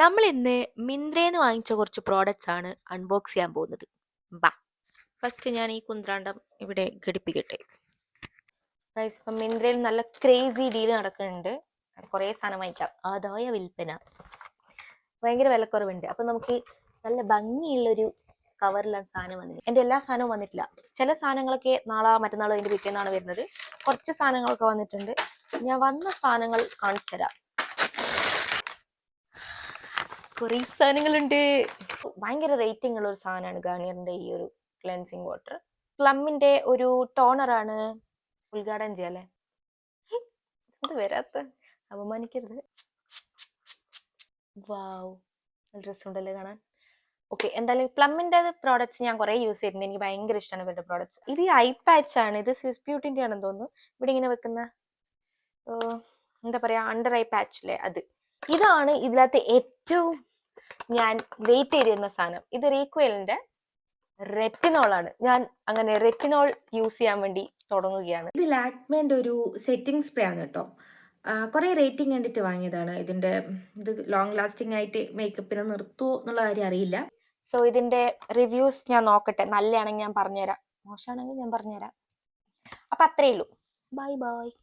നമ്മൾ ഇന്ന് മിന്ത്രേന്ന് വാങ്ങിച്ച കുറച്ച് പ്രോഡക്റ്റ്സ് ആണ് അൺബോക്സ് ചെയ്യാൻ പോകുന്നത്. ബാ ഫസ്റ്റ് ഞാൻ ഈ കുന്ത്രാണ്ടം ഇവിടെ ഘടിപ്പിക്കട്ടെ. ഗൈസ്, ഇപ്പം മിന്ത്രയിൽ നല്ല ക്രേസി ഡീൽ നടക്കുന്നുണ്ട്. കുറേ സാധനം വാങ്ങിക്കാം, ആദായ വിൽപ്പന, ഭയങ്കര വിലക്കുറവുണ്ട്. അപ്പം നമുക്ക് നല്ല ഭംഗിയുള്ളൊരു കവറിലാണ് സാധനം വന്നത്. എൻ്റെ എല്ലാ സാധനവും വന്നിട്ടില്ല. ചില സാധനങ്ങളൊക്കെ നാളെ മറ്റന്നാളോ അതിൻ്റെ പിറ്റേന്നാണ് വരുന്നത്. കുറച്ച് സാധനങ്ങളൊക്കെ വന്നിട്ടുണ്ട്. ഞാൻ വന്ന സാധനങ്ങൾ കാണിച്ചു തരാം. കുറേ സാധനങ്ങളുണ്ട്. ഭയങ്കര റേറ്റിംഗ് ഉള്ള ഒരു സാധനമാണ് ഗാർണിയറിന്റെ ഈ ഒരു ക്ലെൻസിങ് വാട്ടർ. പ്ലമ്മിന്റെ ഒരു ടോണറാണ്. ഉദ്ഘാടനം ചെയ്യാല്ലേ? ഇത് വരാത്ത അപമാനിക്കരുത്. വാവ്, നല്ല രസമുണ്ടല്ലേ കാണാൻ. ഓക്കെ, എന്തായാലും പ്ലമ്മിന്റെ പ്രോഡക്ട്സ് ഞാൻ കുറെ യൂസ് ചെയ്തിട്ടുണ്ട്. എനിക്ക് ഭയങ്കര ഇഷ്ടമാണ് ഇവരുടെ പ്രോഡക്ട്സ്. ഇത് ഈ ഐ പാച്ച് ആണ്. ഇത് സ്വിസ് ബ്യൂട്ടിന്റെ ആണെന്ന് തോന്നുന്നു. ഇവിടെ ഇങ്ങനെ വെക്കുന്ന എന്താ പറയാ, അണ്ടർ ഐ പാച്ചിലെ അത്. ഇതാണ് ഇതിനകത്ത് ഏറ്റവും ഞാൻ വെയിറ്റ് ചെയ്തിരുന്ന സാധനം. ഇത് റീക്വലിന്റെ റെറ്റിനോൾ ആണ്. ഞാൻ അങ്ങനെ റെറ്റിനോൾ യൂസ് ചെയ്യാൻ വേണ്ടി തുടങ്ങുകയാണ്. ഇത് ലാക്മേന്റെ ഒരു സെറ്റിംഗ് സ്പ്രേ ആണ് കേട്ടോ. കുറെ റേറ്റിംഗ് കണ്ടിട്ട് വാങ്ങിയതാണ്. ഇത് ലോങ് ലാസ്റ്റിംഗ് ആയിട്ട് മേക്കപ്പിനെ നിർത്തുമോ എന്നുള്ള കാര്യം അറിയില്ല. സോ ഇതിന്റെ റിവ്യൂസ് ഞാൻ നോക്കട്ടെ. നല്ലതാണെങ്കിൽ ഞാൻ പറഞ്ഞുതരാം, മോശമാണെങ്കിൽ ഞാൻ പറഞ്ഞുതരാം. അപ്പൊ അത്രേ ഉള്ളൂ. Bye bye.